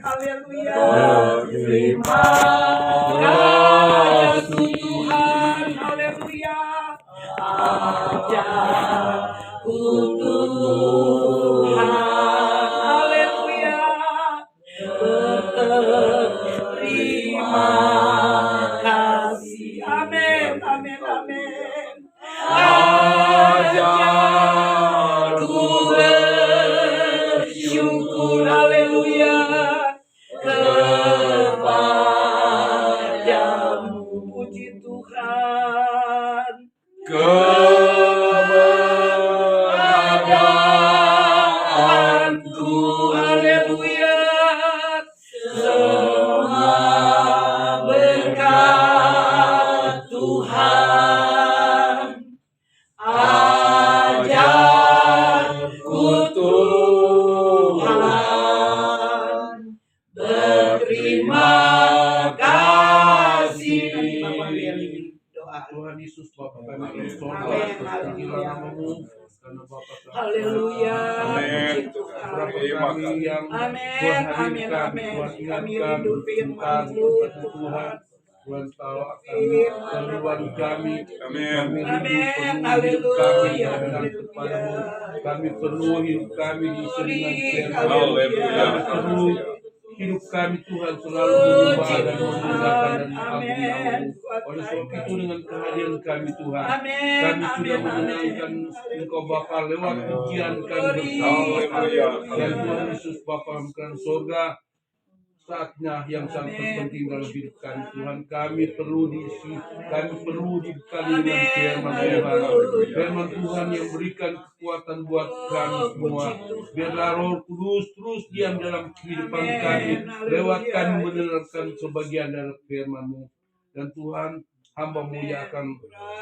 Haleluya. Terima kasih Tuhan. Haleluya. Ajarku Tuhan. Haleluya. Berterima kasih. Amin. Amin. Amin. Ajarku bersyukur. Haleluya. Kepadamu puji Tuhan. Keberadaanku. Haleluya. Semua berkat Tuhan. Ajarku Tuhan. Berterima kasih. Tuhan Yesus Bapa kami yang sorga, Amin. terpujilah namamu, karena Bapa telah Haleluya. Amin. Puji Tuhan. Berapa kami yang Amin. Tuhan Amin. hadirkan, Amin. Tuhan Kami ingatkan rindu tentang firman-Mu, Tuhan. Tuhan tahu akan Firman. keluhan kami. Amin. Kami rindu Amin. penuh hidup kami Haleluya. dengan kepadamu. Kami perlu hidup kami diisi dengan firman. Haleluya. Kami perlu hidup kami Tuhan selalu Puji berubah dan Tuhan. memuliakan dan Amin. mengagumi namamu. Oleh sebab itu dengan kehadiran kami Tuhan, Amin. kami sudah Amin. menyenangkan Engkau Bapa lewat pujian kami Haleluya. bersama. Dan Tuhan Yesus Bapa dalam surga, saatnya yang sangat terpenting dalam hidup kami Tuhan. Kami perlu diisi, kami perlu dibekali dengan firman Tuhan. Firman Tuhan yang berikan kekuatan buat kami semua. Biarlah Roh Kudus terus diam dalam kehidupan kami, lewat kami mendengarkan sebagian dari firman-Mu. Dan Tuhan, hamba-Mu yang akan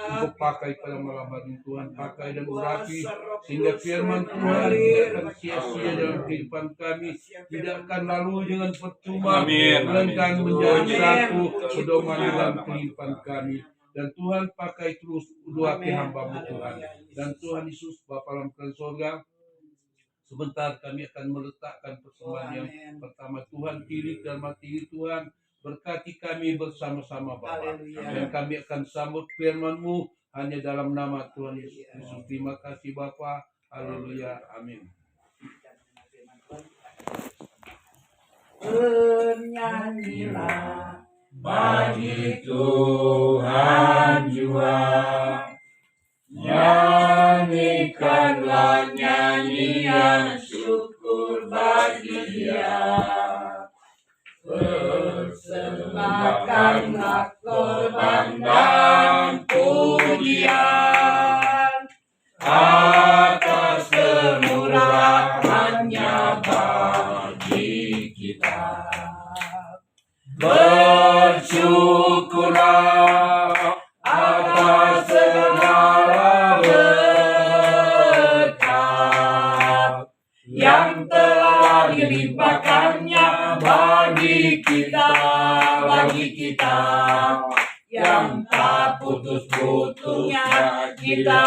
Engkau pakai pada malam hari ini Tuhan, pakai dan urapi sehingga firman Tuhan tidak akan sia-sia dalam kehidupan kami, tidak akan lalu dengan percuma, melainkan menjadi satu pedoman dalam kehidupan kami. Dan Tuhan pakai terus dua hamba-Mu Tuhan. Dan Tuhan Yesus Bapa dalam surga, sebentar kami akan meletakkan persembahan yang pertama. Tuhan pilih dalam hati ini Tuhan, berkati kami bersama-sama Bapa. Dan kami akan sambut firman-Mu hanya dalam nama Tuhan Yesus Kristus. Terima kasih Bapa. Haleluya. Amin. Bernyanyilah bagi Tuhan jua, nyanyikanlah nyanyian syukur bagi Dia. Persembahkanlah korban dan pujian atas kemurahannya bagi kita. Bersyukurlah atas segala berkat yang telah dilimpahkannya bagi kita yang tak putus-putusnya kita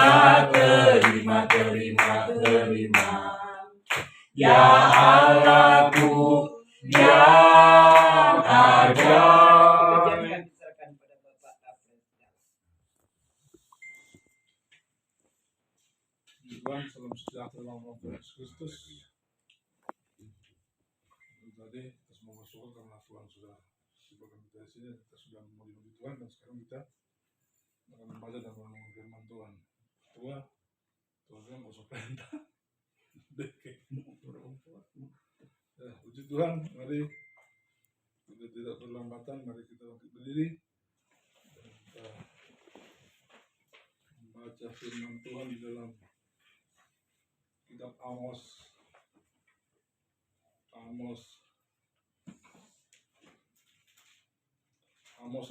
terima. Ya Allahku yang ajaib. Tuhan, salam sejahtera dalam nama Yesus Kristus. Tadi kita semua bersyukur karena Tuhan sudah sibukkan kita di sini, kita sudah memuji Tuhan, dan sekarang kita akan membaca dan merenungkan firman Tuhan. Tuhan nggak usah perintah. Ya, puji Tuhan, mari kita tidak berlambatan, mari kita berdiri dan kita membaca firman Tuhan di dalam kitab Amos 5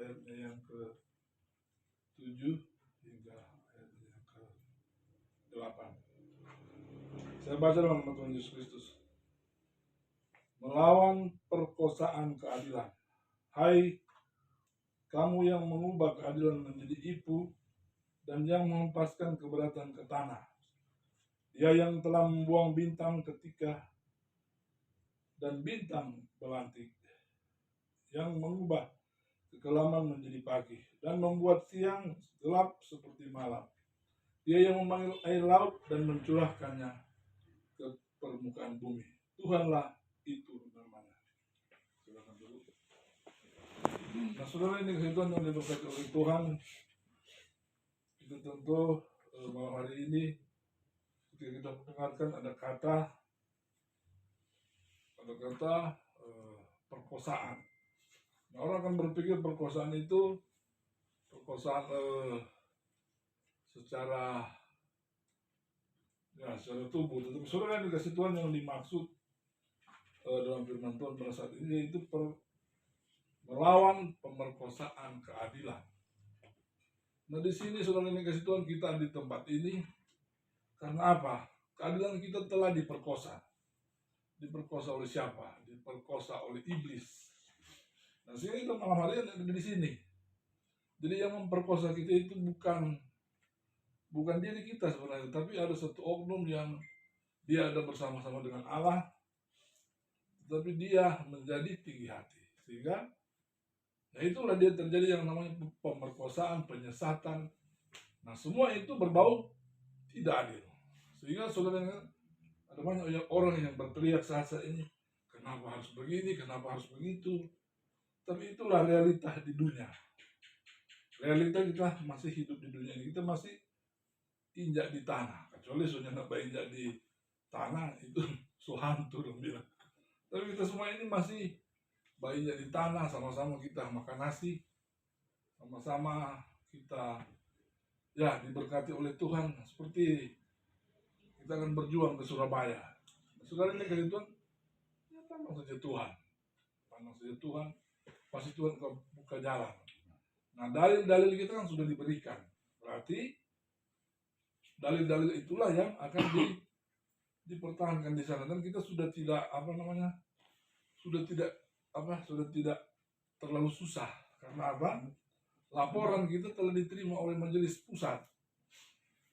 ayatnya yang ke-7 hingga ayatnya yang ke-8. Saya baca dalam nama Tuhan Yesus Kristus. Melawan perkosaan keadilan. Hai kamu yang mengubah keadilan menjadi ibu dan yang menghempaskan keberatan ke tanah. Dia yang telah membuang bintang ketika dan bintang belantik, yang mengubah kekelaman menjadi pagi dan membuat siang gelap seperti malam. Dia yang memanggil air laut dan mencurahkannya ke permukaan bumi. Tuhanlah itu namanya. Silakan dulu. Nah, saudara, ini kehidupan yang diberkati oleh Tuhan. Kita tentu malam hari ini ketika kita mendengarkan ada kata perkosaan. Nah, orang akan berpikir perkosaan itu perkosaan secara tubuh. Tetapi saudara, yang dikasih Tuhan yang dimaksud dalam firman Tuhan pada saat ini yaitu melawan pemerkosaan keadilan. Nah, di sini saudara yang dikasih Tuhan, kita di tempat ini karena apa? Keadilan kita telah diperkosa. Diperkosa oleh siapa? Diperkosa oleh iblis. Nah, sehingga kita malam hari ini ada di sini. Jadi yang memperkosa kita itu bukan diri kita sebenarnya, tapi ada satu oknum yang dia ada bersama-sama dengan Allah, tapi dia menjadi tinggi hati. Sehingga ya itulah dia terjadi yang namanya pemerkosaan, penyesatan. Nah, semua itu berbau tidak adil. Sehingga saudara, ada banyak orang yang berteriak saat ini, kenapa harus begini, kenapa harus begitu. Tapi itulah realita di dunia. Realita kita masih hidup di dunia ini. Kita masih injak di tanah. Kecuali sudah injak di tanah, itu suhantu dong bilang. Tapi kita semua ini masih injak di tanah, sama-sama kita makan nasi. Sama-sama kita ya diberkati oleh Tuhan. Seperti kita akan berjuang ke Surabaya. Saudara, ini dari Tuhan, ya pandang saja Tuhan. Pandang saja Tuhan, pasti Tuhan buka jalan. Nah, dalil-dalil kita kan sudah diberikan. Berarti dalil-dalil itulah yang akan dipertahankan di sana, dan kita sudah tidak sudah tidak terlalu susah. Karena apa? Laporan kita telah diterima oleh majelis pusat,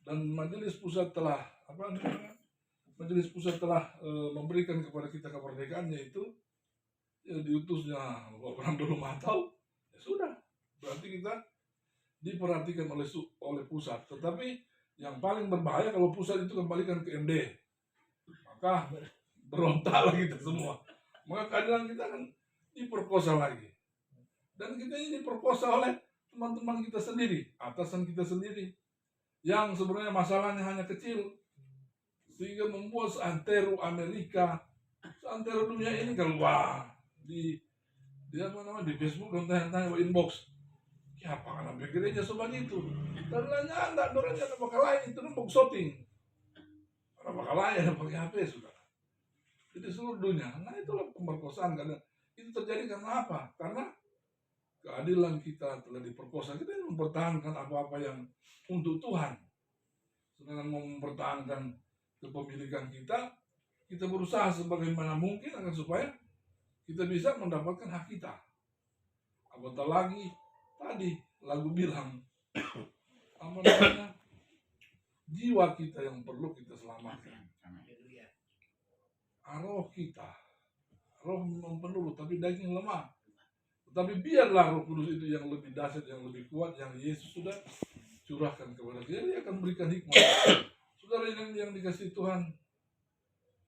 dan majelis pusat telah memberikan kepada kita kemerdekaan, yaitu ya diutusnya Bapak dulu Matau. Ya sudah, berarti kita diperhatikan oleh pusat. Tetapi yang paling berbahaya kalau pusat itu kembalikan ke MD, maka berontaklah kita semua. Maka keadilan kita akan diperkosa lagi, dan kita ini diperkosa oleh teman-teman kita sendiri, atasan kita sendiri, yang sebenarnya masalahnya hanya kecil, sehingga membuat seantero Amerika, seantero dunia ini keluar di Facebook dan tanya-tanya inbox. Ya apa kan sampai gereja sobat itu? Dan nanya enggak, dorangnya ada bakal lain itu nembok shooting. Ada bakal lain ada pakai HP sudah. Jadi seluruh dunia. Nah, itulah pemerkosaan. Karena itu terjadi karena apa? Karena keadilan kita telah diperkosa. Kita mempertahankan apa-apa yang untuk Tuhan. Sedangkan mempertahankan kepemilikan kita berusaha sebagaimana mungkin agar supaya kita bisa mendapatkan hak kita. Apatah lagi tadi lagu bilang jiwa kita yang perlu kita selamatkan. Roh kita, roh memang tapi daging lemah. Tapi biarlah Roh Kudus itu yang lebih dahsyat, yang lebih kuat, yang Yesus sudah curahkan kepada kita. Dia akan berikan hikmat. Saudara yang dikasih Tuhan,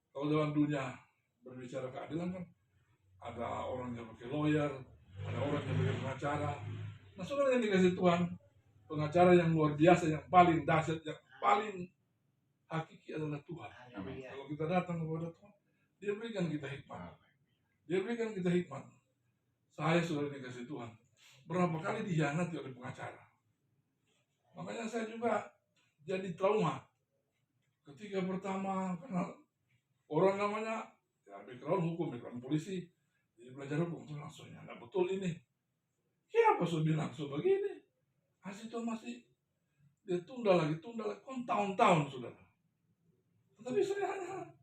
kalau dalam dunia berbicara keadilan kan ada orang yang pakai lawyer, ada orang yang pakai pengacara. Nah, saudara yang dikasih Tuhan, pengacara yang luar biasa, yang paling dahsyat, yang paling hakiki adalah Tuhan. Amin. Kalau kita datang kepada Tuhan, dia berikan kita hikmat. Dia berikan kita hikmat. Saya sudah dikasih Tuhan, berapa kali dihianati oleh pengacara. Makanya saya juga jadi trauma. Ketika pertama kenal orang namanya ya background hukum, background polisi, jadi belajar hukum itu langsungnya nggak betul ini. Siapa sudah bilang sudah begini? Masih Tuhan masih dia tunda lagi, kon tahun-tahun sudah. Tetapi saya hanya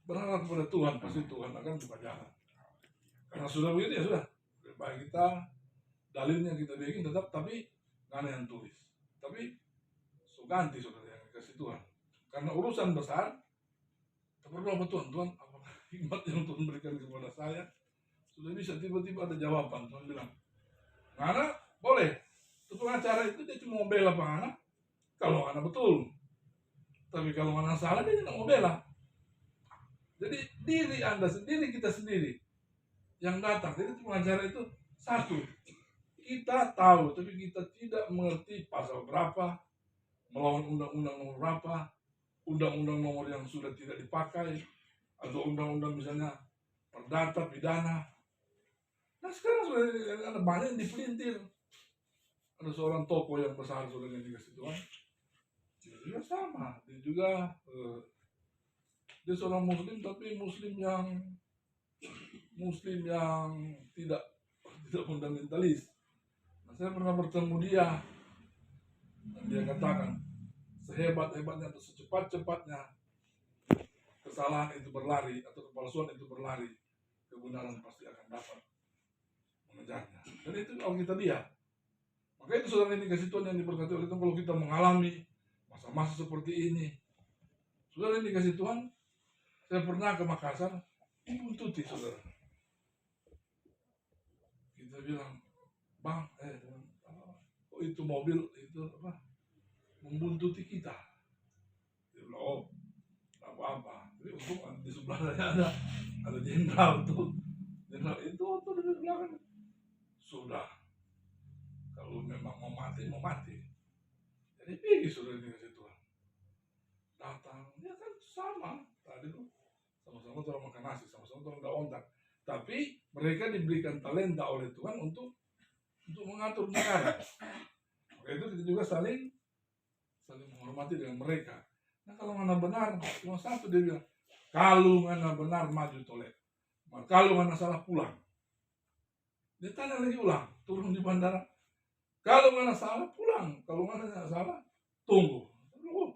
berharap kepada Tuhan, pasti Tuhan akan buka jalan. Karena sudah begitu ya sudah. Baik kita dalilnya kita bikin tetap, tapi nggak ada yang tulis. Tapi ganti saudara yang kasih Tuhan. Karena urusan besar, kita berdoa sama Tuhan, apakah hikmat yang Tuhan berikan kepada saya, sudah bisa tiba-tiba ada jawaban. Tuhan bilang, Ngana boleh, itu pengacara itu dia cuma mau bela Pak Ngana kalau Ngana betul, tapi kalau Ngana salah dia tidak mau bela. Jadi diri Anda sendiri, kita sendiri yang datang. Jadi pengacara itu satu, kita tahu tapi kita tidak mengerti pasal berapa, melawan undang-undang nomor berapa, undang-undang nomor yang sudah tidak dipakai, atau undang-undang misalnya perdata, pidana. Nah sekarang sudah ada banyak yang dipelintir. Ada seorang tokoh yang besar sudah dikasih Tuhan, dia juga sama, dia juga dia seorang muslim tapi muslim yang tidak fundamentalis. Nah, saya pernah bertemu dia dan dia katakan sehebat-hebatnya atau secepat-cepatnya kesalahan itu berlari atau kepalsuan itu berlari, kebenaran pasti akan dapat mengejarnya. Dan itu kalau kita lihat, maka itu saudara ini kasih Tuhan yang diberkati oleh Tuhan. Kalau kita mengalami masa-masa seperti ini, saudara ini kasih Tuhan. Saya pernah ke Makassar, buntuti saudara. Kita bilang, Bang, oh itu mobil itu apa? Membuntuti kita. Dia bilang, oh, tak apa-apa. Jadi untung di sebelah saya ada jenderal tuh. Jenderal itu tuh di belakang. Sudah, kalau memang mau mati, mau mati. Jadi pergi sudah dikasih Tuhan. Datang, dia kan sama. Tadi tuh sama-sama orang makan nasi, sama-sama orang gak ontak. Tapi mereka diberikan talenta oleh Tuhan untuk mengatur negara. Maka itu kita juga saling menghormati dengan mereka. Nah kalau mana benar, cuma satu dia bilang, kalau mana benar maju toleh, kalau mana salah pulang. Dia tanya lagi ulang, turun di bandara. Kalau mana salah pulang, kalau mana salah tunggu. Oh,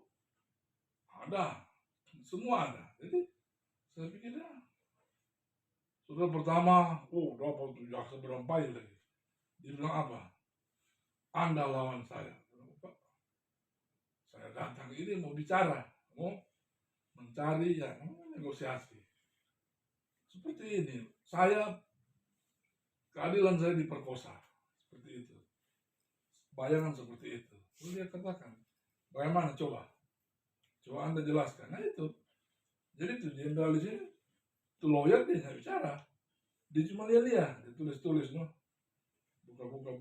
ada, semua ada. Jadi saya pikir sudah pertama, dapat tuh jaksa berampai lagi. Dia bilang apa? Anda lawan saya. Saya datang ini mau bicara, mau mencari negosiasi. Seperti ini, keadilan saya diperkosa, seperti itu. Bayangan seperti itu. Lalu dia katakan, bagaimana coba Anda jelaskan. Nah itu, jadi itu jenderal di sini, itu lawyer dia nggak bicara, dia cuma lihat, dia tulis, no, buka.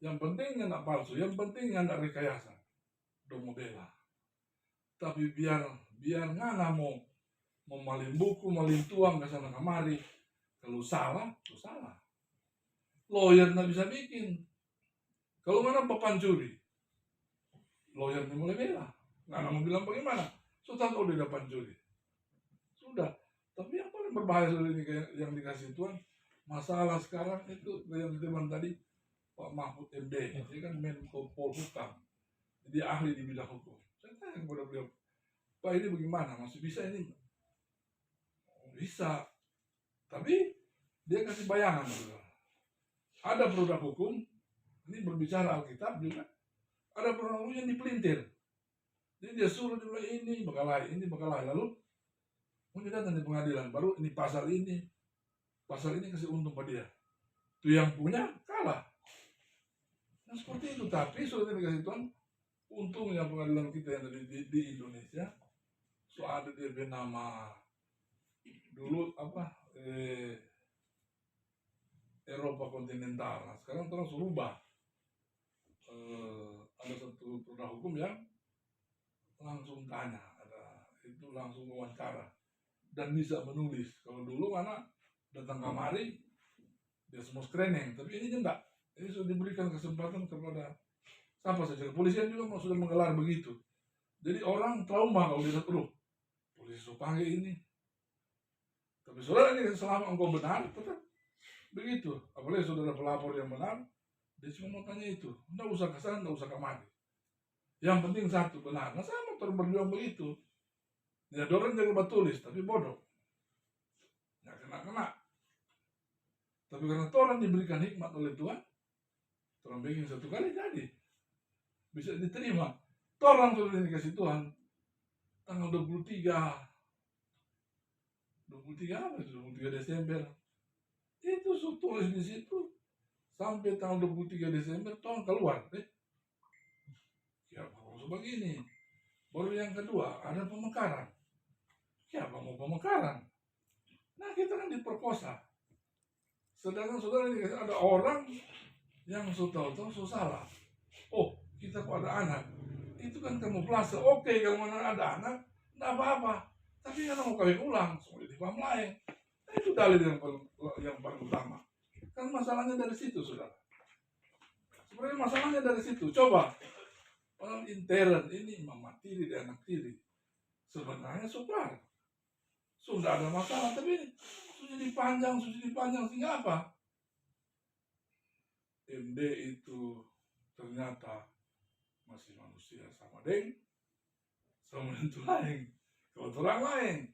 Yang penting nggak palsu, yang penting nggak rekayasa, udah mau bela. Tapi biar nggak mau malin buku, malin tuang ke sana kemari. Kalau salah, itu salah. Lawyer nggak bisa bikin. Kalau mana pencuri, lawyer ini mulai bela. Nggak mau bilang bagaimana. Sudah tahu dia pencuri. Sudah. Tapi yang paling berbahaya ini yang dikasih Tuhan, masalah sekarang itu yang teman tadi Pak Mahfud MD, dia kan Menko Polhukam, dia ahli di bidang hukum. Saya tanya kepada beliau, Pak ini bagaimana? Masih bisa ini? Bisa, tapi dia kasih bayangan. Ada produk hukum, ini berbicara Alkitab juga, ada produk hukum yang dipelintir. Jadi dia suruh dia bilang ini bakal lalu mau datang di pengadilan, baru ini pasal ini kasih untung pada dia. Itu yang punya kalah. Nah seperti itu, tapi sudah dikasih Tuhan, untungnya pengadilan kita yang di Indonesia, so ada dia bernama dulu Eropa kontinental. Nah, sekarang terus rubah. Ada satu produk hukum yang langsung tanya, itu langsung wawancara dan bisa menulis. Kalau dulu mana datang kamari dia semua screening, tapi ini enggak. Ini sudah diberikan kesempatan kepada siapa saja. Kepolisian juga sudah menggelar begitu. Jadi orang trauma kalau dilihat, polisi Sopange ini. Tapi saudara ini selama engkau benar, tetap begitu. Apalagi saudara pelapor yang benar, dia cuma mau tanya itu. Nggak usah kesana, nggak usah kemari. Yang penting satu, benar. Nah sama berjuang begitu. Ya orang jangan tulis, tapi bodoh. Nggak kena. Tapi karena orang diberikan hikmat oleh Tuhan, orang bikin satu kali jadi bisa diterima. Orang sudah dikasih Tuhan tanggal 23 23 apa itu? 23 Desember. Itu tulis di situ sampai tanggal 23 Desember tolong keluar. Ya baru begini. Baru yang kedua ada pemekaran. Siapa mau pemekaran? Nah kita kan diperkosa. Sedangkan saudara ini ada orang yang tahu-tahu salah. Oh kita kok ada anak. Itu kan kamuflase. Oke kalau mana ada anak, enggak apa-apa. Tapi kalau mau kawin ulang, sulit dipaham lain. Nah, itu dalil yang paling utama. Kan masalahnya dari situ, saudara. Sebenarnya masalahnya dari situ. Coba orang intern ini mama tiri dan anak tiri. Sebenarnya saudara. Sudah ada masalah, tapi ini sudah dipanjang sehingga apa? MD itu ternyata masih manusia sama itu lain. Kebetulan lain.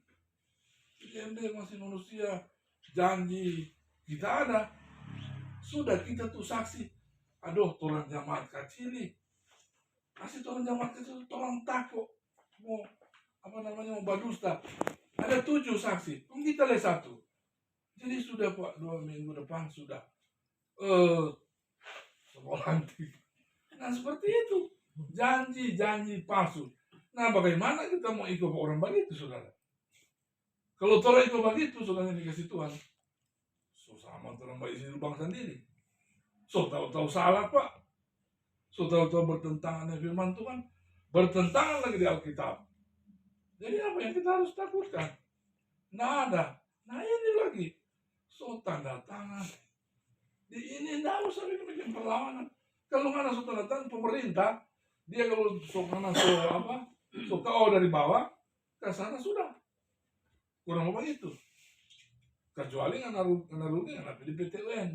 MD masih manusia, janji kita ada. Sudah kita tuh saksi. Aduh, orang jamaat kecil nih. Kasih orang jamaat kecil, orang takut. Mau badusta. Ada 7 saksi, kita lihat 1. Jadi sudah Pak, 2 minggu depan sudah sekolah nanti. Nah seperti itu, janji palsu. Nah bagaimana kita mau ikut orang begitu, saudara? Kalau orang ikut begitu, saudara dikasih Tuhan, sama orang baik sini lubang sendiri. So tahu-tahu salah Pak, so tahu-tahu bertentangan dengan firman Tuhan, bertentangan lagi di Alkitab. Jadi apa yang kita harus takutkan? Nggak ada. Nah ini lagi. So tanda tangan. Di ini nggak usah bikin perlawanan. Kalau nggak ada so tanda tangan pemerintah, dia kalau so KO dari bawah ke sana sudah. Kurang apa itu. Kecuali nggak rugi nggak pilih PTUN.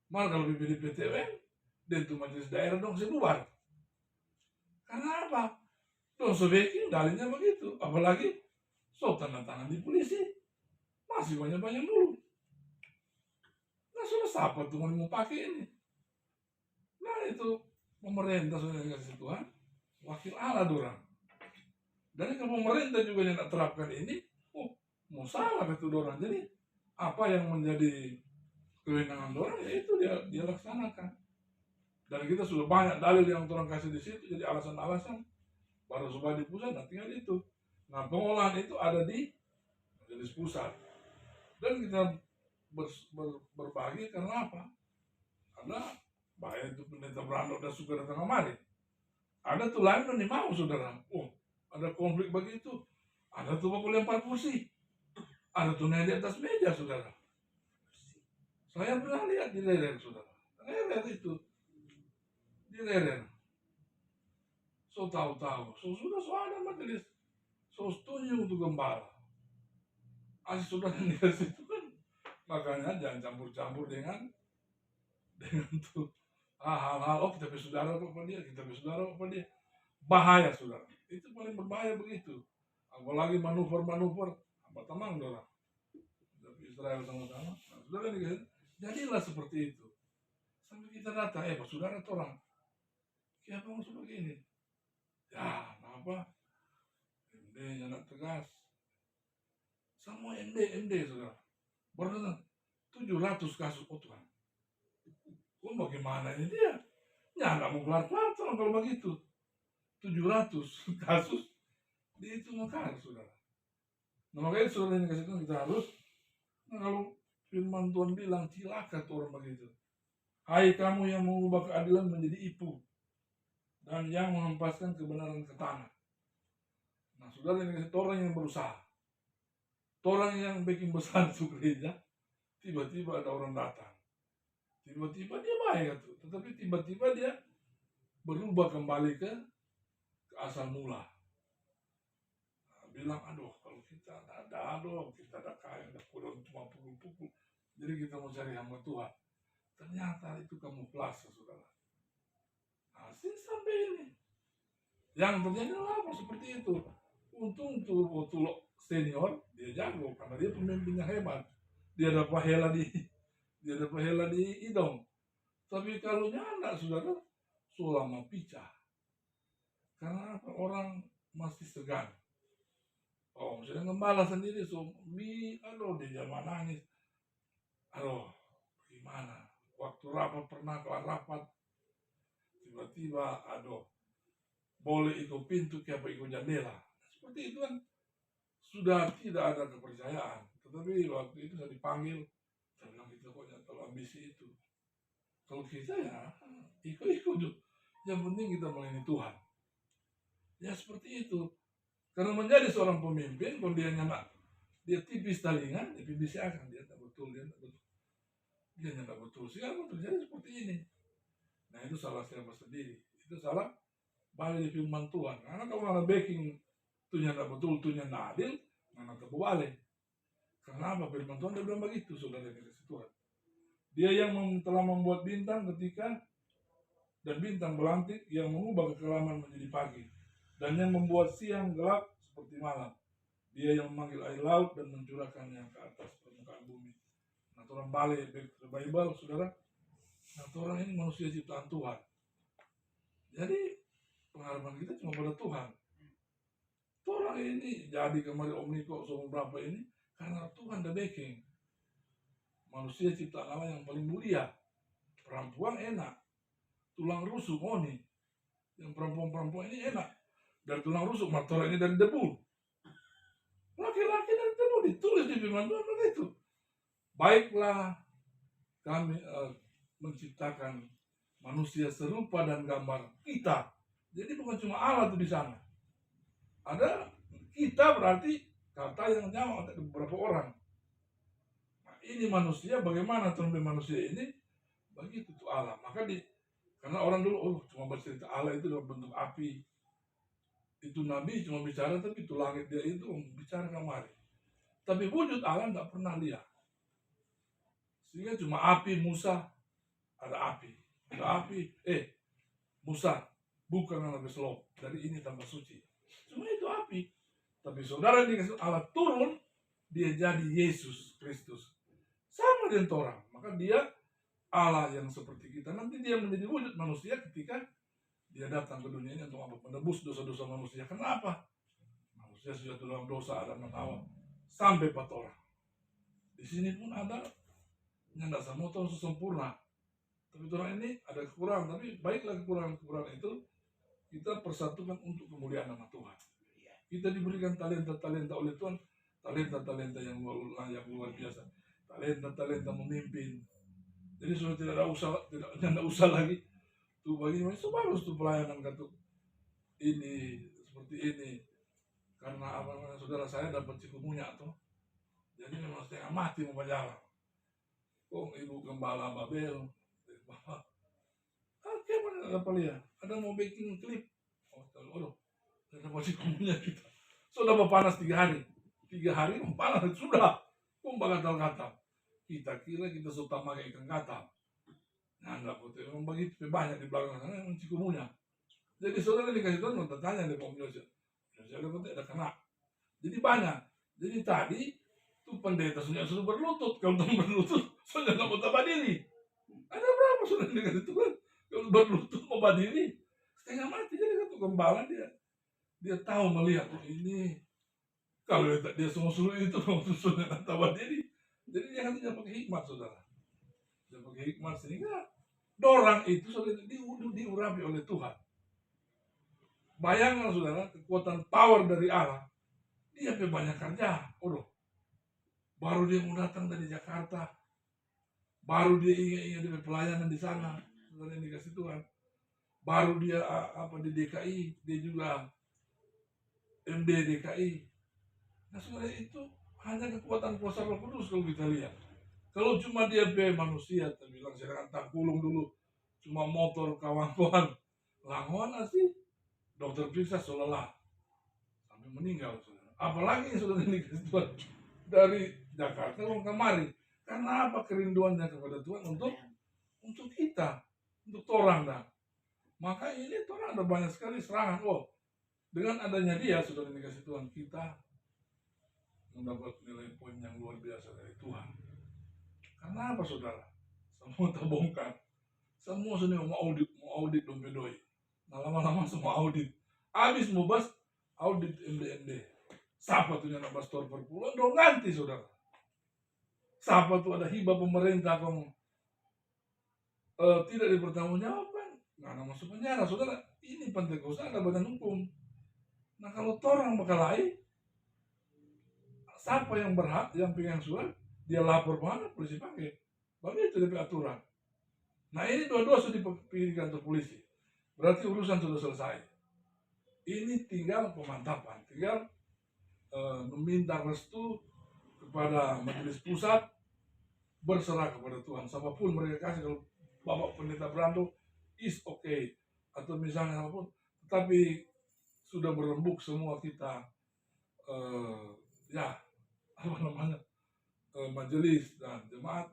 Malah kalau pilih PTUN, dan itu majelis daerah dong saya bubar. Karena apa? Dong sebaiknya dalilnya begitu, apalagi so tanda tangan di polisi masih banyak dulu. Nah sudah siapa tuh mau pakai ini? Nah itu pemerintah sudah dikasih Tuhan, wakil Allah dorang. Dan kalau pemerintah juga yang tidak terapkan ini, mau salah itu dorang. Jadi apa yang menjadi kewenangan dorang ya itu dia laksanakan. Dan kita sudah banyak dalil yang orang kasih di situ, jadi alasan-alasan. Baru supaya di pusat, nah tinggal itu. Nah pengolahan itu ada di majelis pusat. Dan kita berbagi karena apa? Karena bahaya itu pendeta Brando dan suka datang kemari. Ada tuh lain yang mau saudara. Oh ada konflik begitu. Ada tuh bakul lempar kursi. Ada tuh naik di atas meja saudara. Saya pernah lihat di lereng saudara. Lereng itu. Di lereng. So tahu-tahu, sudah ada majelis, setuju untuk gembala. Asal sudah dikasih itu kan, makanya jangan campur-campur dengan tuh hal-hal. Oh kita bersaudara apa dia, bahaya saudara. Itu paling berbahaya begitu. Apalagi manuver, apa tenang saudara. Israel sama-sama. Nah, saudara dikasih, jadilah seperti itu. Sampai kita datang, saudara orang, siapa mau seperti ini? Ya, apa? MD anak tegas. Semua MD saudara. Baru 700 kasus Tuhan. Bagaimana ini dia? Ya nggak mau kelar-kelar kalau begitu. 700 kasus di itu makar saudara. Nah makanya saudara ini kasih Tuhan kita harus. Nah kalau firman Tuhan bilang cilaka tuh orang begitu. Hai kamu yang mengubah keadilan menjadi ipu dan yang menghempaskan kebenaran ke tanah. Nah saudara ini kasih orang yang berusaha, orang yang bikin besar itu gereja, tiba-tiba ada orang datang, tiba-tiba dia baik tuh, tetapi tiba-tiba dia berubah kembali ke asal mula. Nah, bilang aduh kalau kita ada kita ada kaya, ada kurang cuma pukul-pukul, jadi kita mau cari hamba Tuhan. Ternyata itu kamuflase saudara. Hasil sampai ini. Yang terjadi apa seperti itu. Untung tuh senior dia jago karena dia pemimpinnya hebat. Dia ada pahela di hidung. Tapi kalau nyanda saudara sulama picah. Karena apa? Orang masih segan. Oh, misalnya gembala sendiri, aduh dia zaman nangis. Aduh, gimana? Waktu rapat pernah kelar rapat, tiba-tiba, aduh, boleh ikut pintu, kayak ikut jendela. Seperti itu kan sudah tidak ada kepercayaan. Tetapi waktu itu saya dipanggil, saya bilang kita kok jangan terlalu ambisi itu. Kalau kita ya ikut-ikut, yang penting kita melayani Tuhan. Ya seperti itu. Karena menjadi seorang pemimpin, kalau dia nggak, dia tipis talingan, dia akan dia tak betul, dia tak betul, dia tak betul. Sekarang terjadi seperti ini. Nah itu salah siapa sendiri. Itu salah balik di firman Tuhan. Karena kalau ada backing, tunya tak betul, tunya tak adil, mana terbalik. Kenapa firman Tuhan dia bilang begitu, saudara yang dikasih Tuhan. Dia yang telah membuat bintang ketika dan bintang belantik yang mengubah kekelaman menjadi pagi dan yang membuat siang gelap seperti malam. Dia yang memanggil air laut dan mencurahkannya ke atas permukaan bumi. Nah, orang balik ke Bible, saudara. Nah, orang ini manusia ciptaan Tuhan. Jadi pengharapan kita cuma pada Tuhan. Orang ini jadi kemarin Omniko semua berapa ini karena Tuhan the backing. Manusia ciptaan Allah yang paling mulia. Perempuan enak, tulang rusuk nih. Yang perempuan-perempuan ini enak. Dari tulang rusuk, motor ini dari debu. Laki-laki dari debu, ditulis di firman Tuhan begitu. Baiklah kami menciptakan manusia serupa dan gambar kita. Jadi bukan cuma Allah tuh di sana. Ada kita berarti kata yang nyawa ada beberapa orang. Nah, ini manusia, bagaimana terlebih manusia ini? Begitu tuh Allah. Maka karena orang dulu cuma bercerita Allah itu dalam bentuk api. Itu nabi cuma bicara, tapi itu langit dia itu bicara kemari. Tapi wujud Allah tidak pernah lihat. Sehingga cuma api Musa, ada api. Ada api, Musa, bukan anak beslop. Dari ini tambah suci. Cuma itu api. Tapi saudara dikasih Allah turun, dia jadi Yesus Kristus. Sama dengan orang. Maka dia Allah yang seperti kita. Nanti dia menjadi wujud manusia ketika dia datang ke dunia ini untuk menebus dosa-dosa manusia. Kenapa? Manusia sudah dalam dosa Adam dan Hawa sampai 4 orang. Di sini pun ada yang tidak semua Tuhan sempurna. Tapi orang ini ada kekurangan. Tapi baiklah kekurangan itu kita persatukan untuk kemuliaan nama Tuhan. Kita diberikan talenta-talenta oleh Tuhan, talenta-talenta yang luar biasa, talenta-talenta memimpin. Jadi sudah tidak usah lagi tuh bagaimana itu bagus tuh pelayanan kata ini seperti ini. Karena apa saudara saya dapat cikumunya tuh, jadi memang setengah mati mau berjalan. Kok ibu gembala Babel, oke mana ada lihat, ada mau bikin klip, ada mau cikumunya kita. Sudah mau panas 3 hari, 3 hari mau panas sudah, gatal-gatal. Kita kira kita suka pakai ikan gatal. Nah, enggak putih, memang begitu banyak di belakang sana yang cikumunya. Jadi saudara dikasih Tuhan mau tanya deh Om Yosef. Yosef ada kena. Jadi banyak. Jadi tadi tuh pendeta sudah berlutut. Kalau tuh berlutut, sudah nggak mau tambah diri. Ada berapa sudah dikasih Tuhan? Kalau berlutut mau berdiri, setengah mati. Jadi satu gembala dia tahu melihat ini. Kalau dia semua suruh itu sudah nggak tambah diri. Jadi dia hanya pakai hikmat saudara. Dia pakai hikmat sehingga dorang itu sudah diurapi oleh Tuhan. Bayangkan saudara, kekuatan power dari Allah. Dia banyak kerja. Baru dia mau datang dari Jakarta. Baru dia ingat dia pelayanan di sana. Saudara yang dikasih Tuhan. Baru dia di DKI. Dia juga MD DKI. Nah saudara itu hanya kekuatan kuasa Roh Kudus kalau kita lihat. Kalau cuma dia manusia, terbilang saya akan tangkulung dulu. Cuma motor kawan-kawan. Langon sih. Dokter periksa seolah-olah sampai meninggal saudara. Apalagi saudara dikasih Tuhan dari Jakarta mau kemari. Karena apa kerinduannya kepada Tuhan untuk kita, untuk orang dah. Maka ini orang ada banyak sekali serangan. Dengan adanya dia saudara dikasih Tuhan, kita mendapat nilai poin yang luar biasa dari Tuhan. Karena apa saudara? Semua terbongkar. Semua sudah mau audit dompet doi. Nah lama-lama semua audit. Habis mau bahas audit MD. Siapa tuh yang pastor per bulan? Dong ganti saudara. Siapa tuh ada hibah pemerintah kong tidak dipertanggungjawabkan? Nggak ada masuk penjara saudara. Ini Pentekosta ada badan hukum. Nah kalau orang berkelahi, siapa yang berhak, yang pegang surat, dia lapor mana polisi pakai. Begitu DP aturan. Nah ini dua-dua sudah di kantor polisi. Berarti urusan sudah selesai. Ini tinggal pemantapan, tinggal meminta restu kepada majelis pusat, berserah kepada Tuhan. Siapapun mereka kasih, kalau Bapak Pendeta Brando is okay, atau misalnya apapun, tetapi sudah berembuk semua kita ya apa namanya majelis dan jemaat,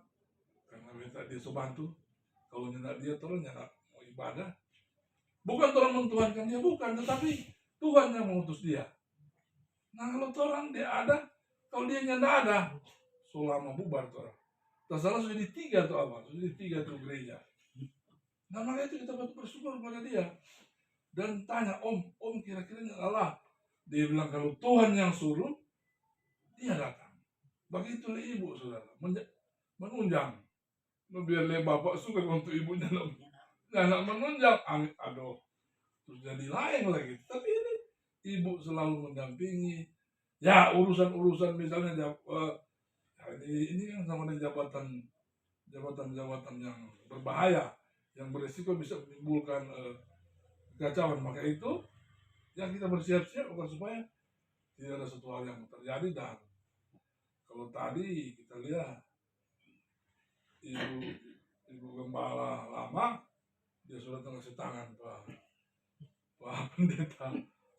karena minta dia sebantu. Kalau nyendak dia terus nyendak mau ibadah, bukan orang mentuhankan dia, bukan, tetapi Tuhan yang mengutus dia. Nah kalau orang dia ada, kalau dia nyendak ada, selama bubar orang. Tersalah sudah di 3 tuh apa? Sudah di 3 tuh gereja. Nah maka itu kita patut bersyukur pada dia. Dan tanya, om kira-kira Allah. Dia bilang kalau Tuhan yang suruh, dia datang. Begitulah ibu saudara, menunjang. Biarlah bapak suka untuk ibunya anak menunjang, aduh, terus jadi lain lagi. Tapi ibu selalu mendampingi. Ya urusan misalnya ini kan sama dengan jabatan yang berbahaya, yang berisiko bisa menimbulkan kekacauan. Maka itu yang kita bersiap-siap agar supaya tidak ada satu hal yang terjadi. Dan kalau tadi kita lihat ibu gembala lama, dia sudah kasih tangan Pak Pendeta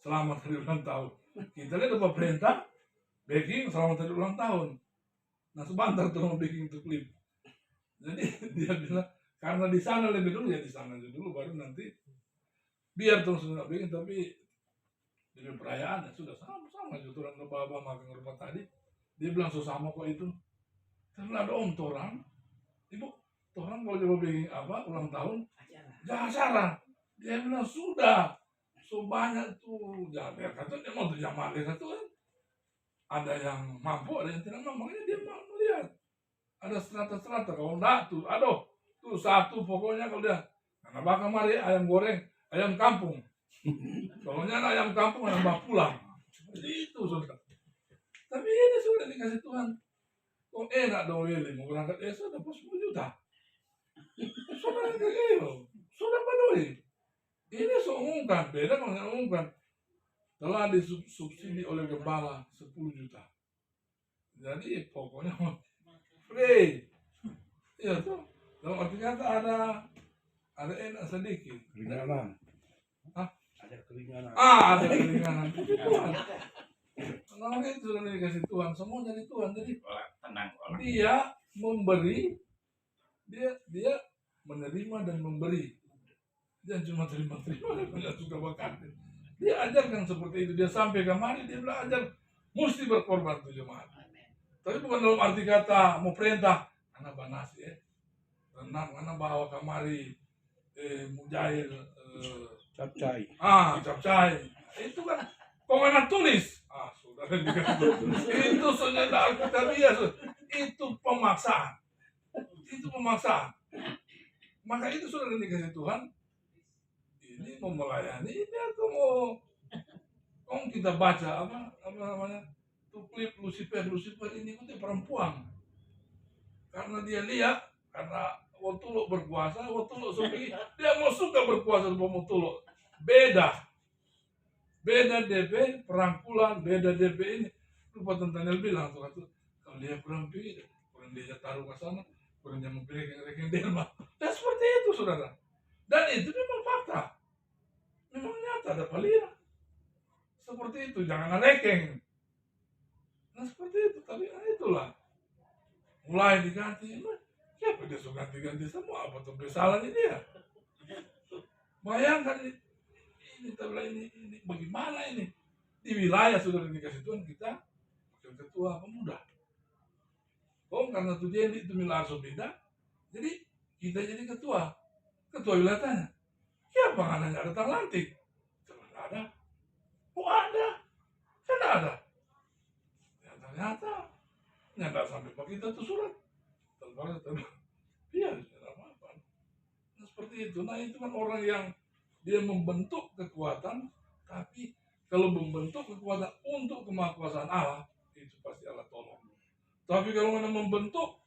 selamat hari ulang tahun. Kita lihat Pak Pendeta baking selamat hari ulang tahun. Nah sebentar tuh mau baking itu klip. Jadi dia bilang karena di sana lebih dulu, ya di sana dulu baru nanti biar terus nggak baking, tapi dari perayaan ya sudah sama juturan ke bawah makan rumah tadi. Dia bilang sama kok itu. Karena ada orang, ibu, orang kalau coba bikin apa ulang tahun, jangan saran. Dia bilang sudah, so banyak tuh. Jangan dia kata dia mau tuh jamaah dia kata kan. Ada yang mampu, ada yang tidak mampu. Makanya dia mau melihat. Ada strata-strata. Kalau enggak tuh, aduh, tuh satu pokoknya kalau dia. Karena bakal mari ayam goreng, ayam kampung. Kalau nyana ayam kampung, ayam bawa pulang. Jadi itu sudah. Tapi ini sudah dikasih Tuhan. Kok enak dong Willy, mau berangkat sudah dapat 10 juta. Sudah sudah penuhi. Ini seumumkan, beda kalau nggak umumkan. Telah disubsidi oleh gembala 10 juta. Jadi pokoknya free. Iya tuh. Dalam arti kata ada enak sedikit. Keringanan. Hah? Ada keringanan. Ada keringanan. Karena itu sudah dikasih Tuhan, semua dari Tuhan. Jadi Tenang. dia memberi, dia menerima dan memberi. Dia cuma terima, dia suka bakat. Dia ajarkan seperti itu, dia sampai kemari, dia belajar mesti berkorban tuh jemaat. Tapi bukan dalam arti kata mau perintah, anak banasi renang, anak bawa kemari mujair Capcai. capcai. Itu kan komandan tulis. Sudah itu saudara Alkitabiah, itu pemaksaan. Itu pemaksaan. Maka itu sudah dikasih Tuhan. Ini mau melayani ini atau mau kita baca apa namanya tuh klip Lucifer ini itu perempuan. Karena dia lihat, karena Wotuluk berkuasa, Wotuluk sepi, dia mau suka berkuasa sama Wotuluk. Beda DP perangkulan, beda DP ini. Lupa Tantanel bilang tuh kalau dia kurang dia taruh ke sana, kurang dia memiliki rekening derma. Dan seperti itu saudara. Dan itu memang fakta. Memang nyata ada palia. Seperti itu, jangan rekeng. Nah seperti itu, tapi itulah. Mulai diganti, siapa dia suka ganti semua, apa tuh kesalahannya dia. Bayangkan ini bagaimana ini di wilayah sudah dikasih Tuhan kita wakil ketua pemuda. Karena tujuan itu milah beda, jadi kita jadi ketua wilayahnya. Siapa nggak datang lantik? Cuma nggak ada. Ada, kan ada. Ternyata nggak sampai ke kita tuh surat. Iya, tidak apa-apa. Nah, seperti itu. Nah, itu kan orang yang dia membentuk kekuatan, tapi kalau membentuk kekuatan untuk kemahakuasaan Allah, itu pasti Allah tolong. Tapi kalau mana membentuk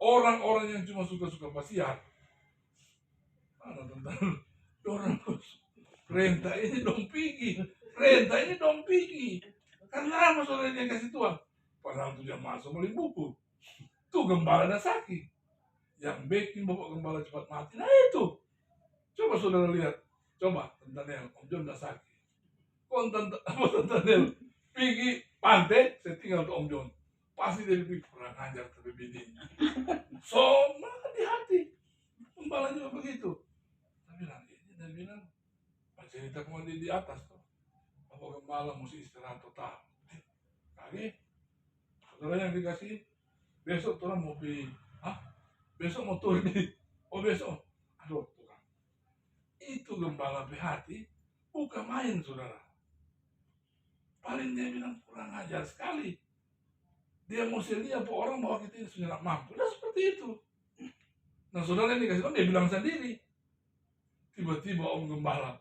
orang-orang yang cuma suka-suka maksiat, mana tentang orang perintah ini dong pergi. Karena apa saudara yang kasih Tuhan? Padahal itu jamaah semua buku. Tuh gembala dan sakit. Yang bikin bapak gembala cepat mati. Nah itu. Coba saudara lihat. Coba Tantanel, Om John dah sakit. Kok Tantanel pergi pantai, saya tinggal ke Om John. Pasti dia lebih kurang ajar ke bini. Semua di hati. Gembala juga begitu. Tapi nanti dia bilang, cerita kemana di atas tuh. Bapak gembala mesti istirahat total. Kali, saudara yang dikasih, besok orang mau pergi. Besok mau turun di. Oh besok. Aduh, Tuhan. Itu gembala hati, bukan main saudara. Paling dia bilang kurang ajar sekali. Dia mau lihat orang bahwa kita ini sudah mampu. Nah seperti itu. Nah saudara yang dikasih tahu dia bilang sendiri. Tiba-tiba Om Gembala.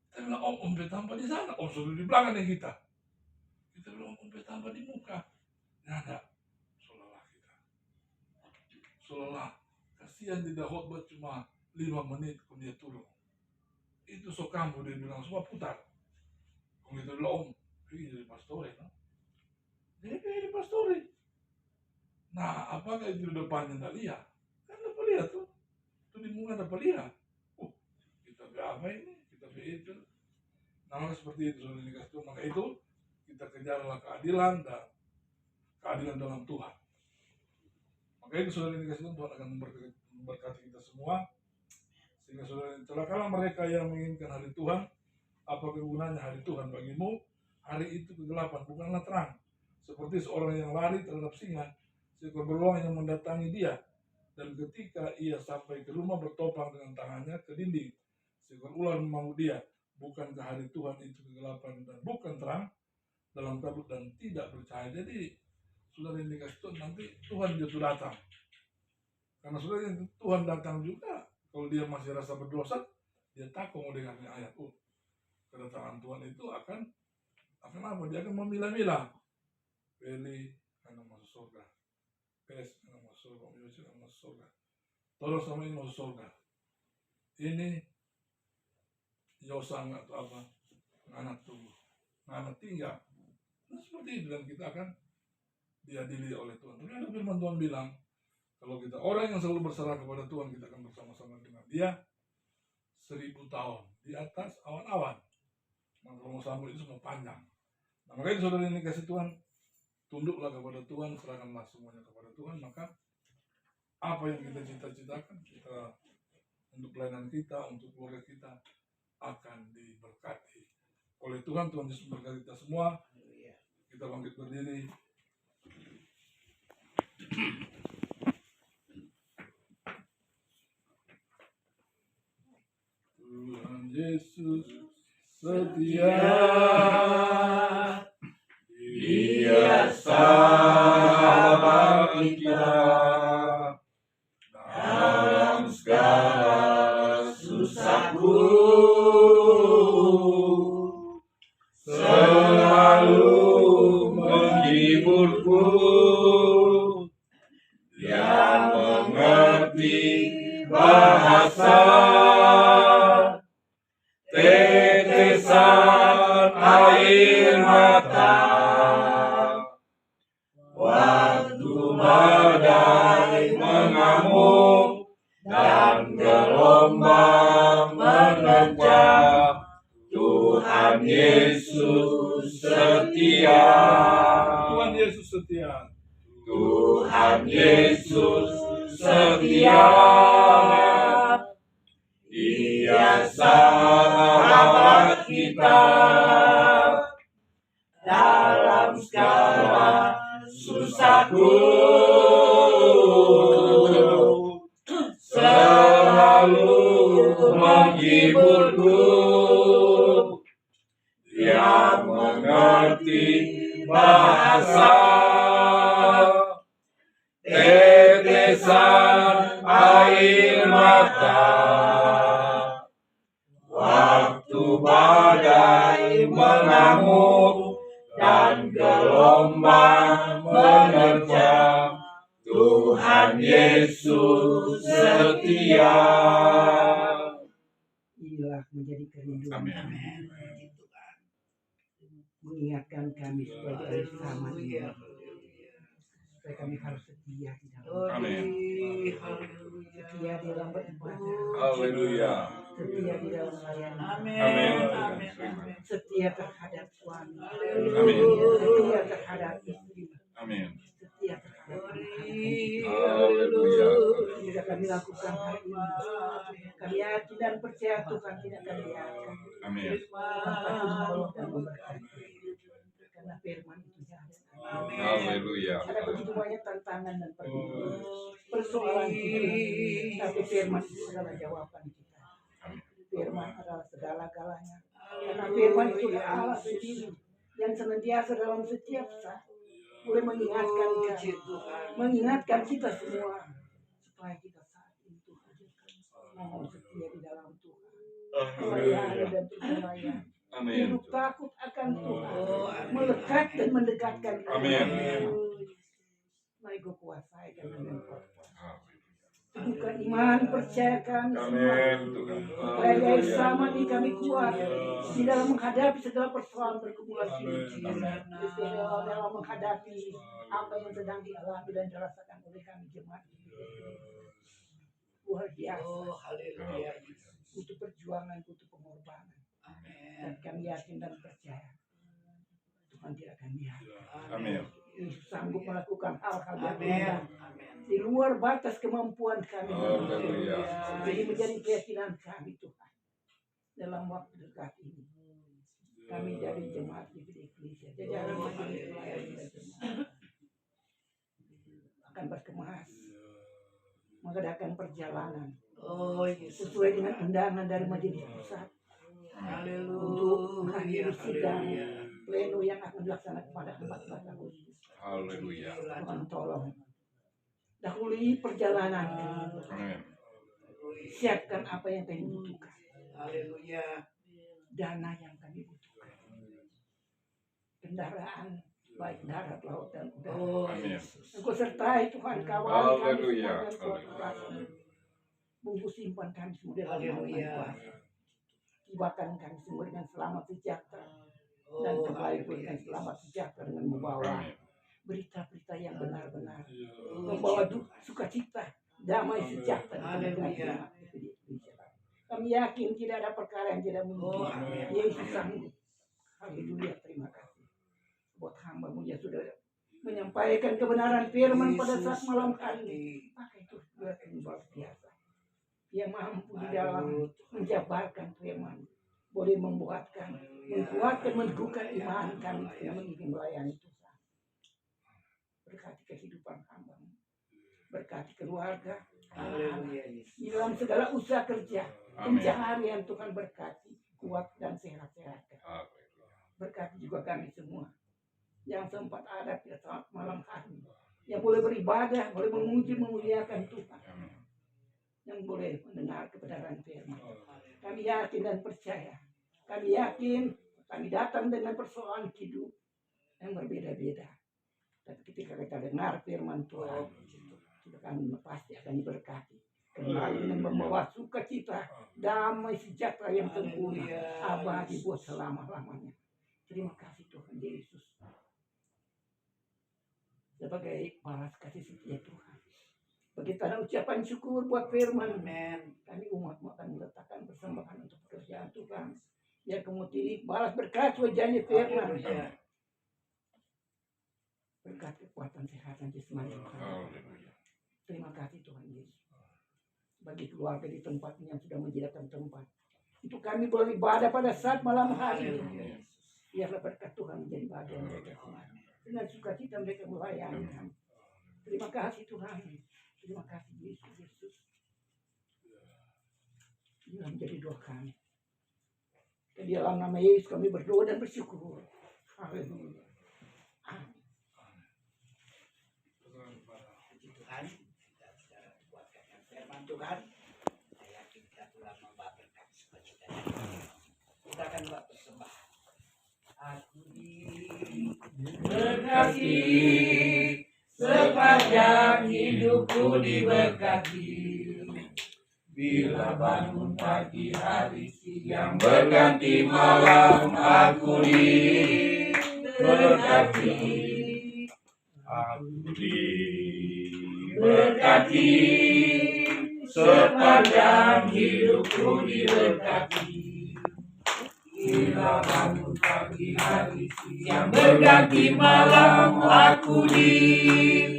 Kita bilang Om tambah di sana. Om sudah di belakang yang kita. Kita bilang Om tambah di muka. Nah ada. Seolah kasihan tidak khotbah cuma 5 menit kemudian turun. Itu so kamu dia bilang semua putar. Kemudian bilang Om, ini jadi pastore, no? Jadi pastore. Nah, apakah itu depannya tidak lihat? Kan dapat lihat tuh. Itu di muka dapat lihat. Kita apa ini? Kita itu. Nah, maka seperti itu sudah dikasih Tuhan. Maka itu kita kejarlah keadilan dan keadilan dalam Tuhan. Maka itu saudara yang dikasih Tuhan akan memberkati kita semua. Sehingga saudara, celakalah mereka yang menginginkan hari Tuhan. Apa kegunaannya hari Tuhan bagimu? Hari itu kegelapan, bukanlah terang. Seperti seorang yang lari terhadap singa, seekor beruang yang mendatangi dia. Dan ketika ia sampai ke rumah bertopang dengan tangannya ke dinding, seekor ular memanggu dia. Bukankah hari Tuhan itu kegelapan dan bukan terang, dalam kabut dan tidak bercahaya. Jadi saudara yang dikasih Tuhan, nanti Tuhan jatuh datang. Karena saudara yang Tuhan datang juga, kalau dia masih rasa berdosa, dia takut mau dengar ayat. Kedatangan Tuhan itu akan apa? Dia akan memilah-milah. Pilih karena masuk surga. Pes karena masuk surga. Milih karena masuk surga. Tolong sama ini masuk surga. Ini Yosa atau apa? Anak tubuh. Anak tinggal. Nah seperti itu dan kita akan diadili oleh Tuhan. Tapi ada firman Tuhan bilang, kalau kita orang yang selalu berserah kepada Tuhan, kita akan bersama-sama dengan Dia 1000 tahun di atas awan-awan. Maka mau sambut itu semua panjang. Nah makanya saudara yang dikasih Tuhan, tunduklah kepada Tuhan, serahkanlah semuanya kepada Tuhan. Maka apa yang kita cita-citakan, kita untuk pelayanan kita, untuk keluarga kita akan diberkati oleh Tuhan. Tuhan Yesus memberkati kita semua. Kita bangkit berdiri. Tuhan Yesus setia, Dia sahabat kita dalam segala susahku, selalu menghiburku. Dia mengerti bahasa tetesan air mata waktu badai mengamuk dan gelombang menerjang. Tuhan Yesus setia. Tuhan Yesus setia. Tuhan Yesus setia. Dia sahabat kita dalam segala susahku, selalu menghiburku. Dia mengerti bahasa tetesan air mata. Waktu badai mengamuk dan gelombang menerjang, Tuhan Yesus setia. Inilah menjadi kerinduan Amin. kami. Mengingatkan kami sebagai hari sama ini. Supaya kami harus setia di dalam Amin. setia di dalam beribadah, Haleluya. setia di dalam melayani, Amin. setia terhadap suami, Amin. setia terhadap istri, Amin. setia terhadap anak-anak. Haleluya. Jika kami lakukan hal ini, kami yakin dan percaya Tuhan tidak akan biarkan. Amin. Tuhan pasti menolong dan memberkati. Karena firman itu jalan. Haleluya. Ada begitu banyak tantangan dan persoalan kita, tapi firman itu adalah jawaban kita. Firman adalah segala-galanya. Karena firman itu adalah Allah sendiri yang senantiasa dalam setiap saat boleh mengingatkan kita semua supaya kita saat ini Tuhan mau setia di dalam Tuhan, melayani dan percaya. Amin. Hidup takut akan Tuhan, melekat dan mendekatkan kita. Amin. Mari Kau kuasai kami dengan kuasa. Teguhkan iman, percayakan semua. Amin. Tuhan. Supaya dari sama ini kami kuat di dalam menghadapi segala persoalan pergumulan hidup. Di dalam menghadapi apa yang sedang dialami dan dirasakan oleh kami jemaat. Luar biasa. Butuh perjuangan, butuh pengorbanan. Dan kami yakin dan percaya Tuhan tidak akan biarkan. Amin. Yesus sanggup melakukan hal-hal yang indah di luar batas kemampuan kami. Haleluya. Jadi menjadi keyakinan kami Tuhan dalam waktu dekat ini. Kami dari jemaat di Ecclesia, jajaran majelis pelayanan dan jemaat akan berkemas mengadakan perjalanan sesuai dengan undangan dari majelis pusat untuk menghadiri sidang pleno yang akan dilaksanakan pada 14 Agustus. Haleluya. Tuhan tolong dahului perjalanan kami. Amin. Siapkan apa yang kami butuhkan. Dana yang kami butuhkan. Kendaraan baik darat, laut dan udara. Amin. Engkau sertai Tuhan, kawal kami Haleluya. semua dan kuat kuasa. Bungkus simpan kami semua dalam naungan kuasa. Tibakan kami semua dengan selamat sejahtera dan kembali dengan selamat sejahtera dengan membawa Amin. berita-berita yang benar-benar, membawa sukacita, damai sejahtera. Kami yakin tidak ada perkara yang tidak mungkin. Yesus sanggup. Haleluya, terima kasih buat hamba-Mu yang sudah menyampaikan kebenaran firman pada saat malam hari ini. Pakai itu luar biasa. Yang mampu di dalam menjabarkan firman, boleh menguatkan, meneguhkan iman kami yang ingin melayani Tuhan. Berkati kehidupan hamba-Mu, berkati keluarga, di dalam segala usaha kerja, pencaharian Tuhan berkati, kuat dan sehat-sehat. Berkati juga kami semua yang sempat ada pada saat malam hari, yang boleh beribadah, boleh memuji, memuliakan Tuhan, yang boleh mendengar kebenaran firman. Kami yakin dan percaya. Kami yakin kami datang dengan persoalan hidup yang berbeda-beda. Tapi ketika kita dengar firman Tuhan, kita akan pasti akan diberkati. Kembali dengan membawa sukacita, damai sejahtera yang sempurna, abadi buat selama-lamanya. Terima kasih Tuhan Yesus. Sebagai balas kasih setia Tuhan. Bagi tanah ucapan syukur buat firman, kami umat-Mu akan meletakkan persembahan untuk pekerjaan Tuhan. Yang kemudian balas berkat wajahnya firman. Berkat kekuatan kesehatan jasmani Tuhan. Terima kasih Tuhan Yesus. Bagi keluarga di tempat yang sudah menyediakan tempat untuk kami boleh ibadah pada saat malam hari ini. Biarlah berkat Tuhan menjadi bagian mereka semua. Dengan sukacita mereka melayani kami. Terima kasih Tuhan. Terima kasih Yesus. Inilah menjadi doa kami. Di dalam nama Yesus kami berdoa dan bersyukur. Haleluya. Amin. Tuhan. Saya yakin kita telah membawa berkat sukacita. Kita akan buat persembahan. Aku diberkati, sepanjang hidupku diberkati. Bila bangun pagi hari siang berganti malam, aku diberkati. Aku Diberkati, sepanjang hidupku diberkati. Bila bangun pagi hari siang berganti malam, aku diberkati.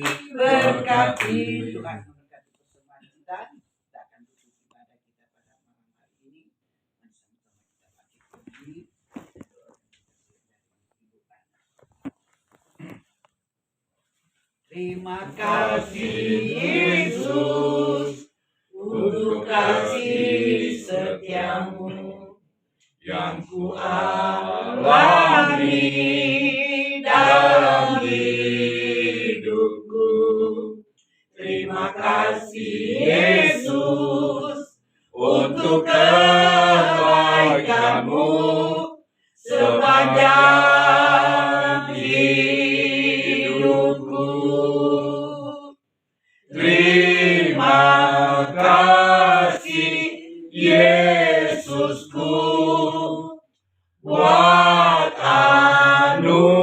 Tuhan memberkati persembahan kita. Kita akan tutup ibadah kita pada malam hari ini. Sama-sama kita bangkit berdiri. Terima kasih Yesus untuk kasih setiamu yang ku alami dalam hidupku. Terima kasih Yesus untuk kebaikanmu sepanjang hidupku. Terima kasih Yesusku buat anugerah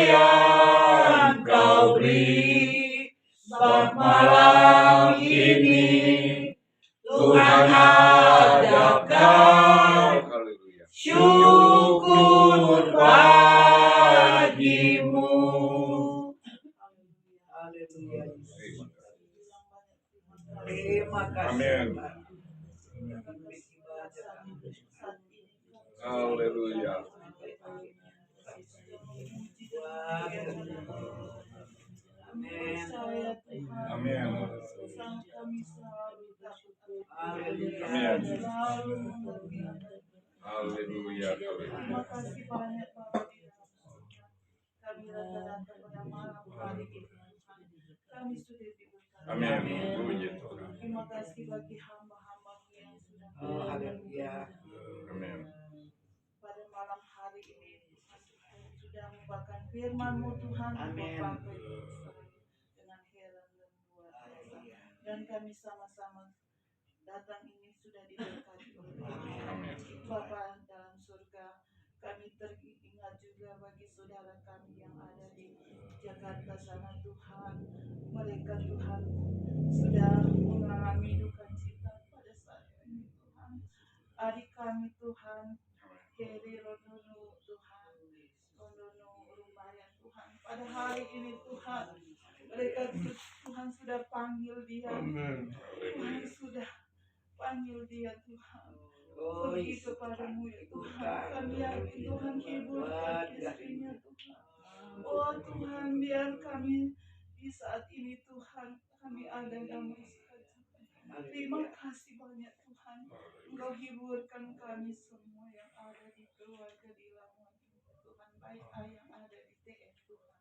yang kau beri. Sebab malam ini Tuhan ajak kau syukur bagimu. Haleluya. Terima kasih. Haleluya. Amin. Haleluya. Terima kasih banyak Bapak di dalam surga. Kami datang pada malam hari ini. Kami sudah diberkati. Amin. Puji Tuhan. Terima kasih bagi hamba-hamba yang sudah Haleluya. Amin. pada malam hari ini. Sudah membawakan firman-Mu Tuhan. Amin. Bapak dengan heran dan luar biasa. Dan kami sama-sama datang ini sudah diberkati oleh Amin. Bapa dalam surga. Kami teringat juga bagi saudara kami yang ada di Jakarta sana Tuhan. Mereka Tuhan sudah mengalami duka cita pada saat ini Tuhan. Adik kami Tuhan, Heri Rodono Tuhan, Rodono Rumayan Tuhan. Pada hari ini Tuhan, mereka Tuhan sudah panggil dia. Tuhan sudah panggil dia Tuhan. Pergi kepadamu ya Tuhan. Kami yakin Tuhan hiburkan istrinya Tuhan. Oh Tuhan, biar kami di saat ini Tuhan, kami ada damai sukacita. Terima kasih banyak Tuhan. Engkau hiburkan kami semua yang ada di keluarga di Lamongan ini Tuhan. Baik yang ada di TF Tuhan.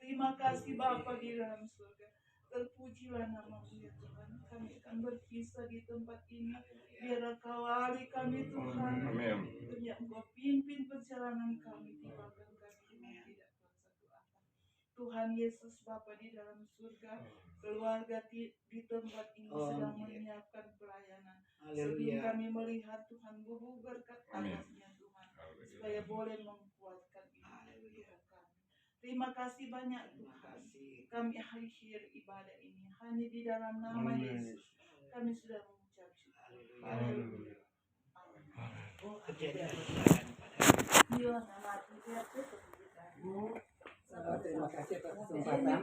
Terima kasih Bapa di dalam surga. Terpujilah nama-Mu ya Tuhan. Kami akan berpisah di tempat ini. Biar Kau wali kami Tuhan. Amin. Biar Engkau pimpin perjalanan kami di belakang kami dengan tidak kurang satu apa. Tuhan Yesus Bapa di dalam surga, keluarga di tempat ini sedang menyiapkan pelayanan. Sebelum kami melihat Tuhan bubu berkat atasnya Tuhan, supaya boleh menguatkan iman Tuhan kami. Terima kasih banyak Tuhan. Kami akhir ibadah ini hanya di dalam nama Yesus. Kami sudah mengucap syukur. Haleluya. Oh, kejadian. Terima kasih atas kesempatan.